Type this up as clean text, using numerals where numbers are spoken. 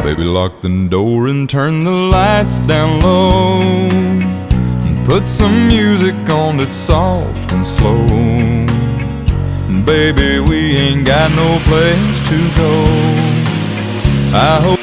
Baby, lock the door and turn the lights down low, and put some music on that's soft and slow. Baby, we ain't got no place to go. I hope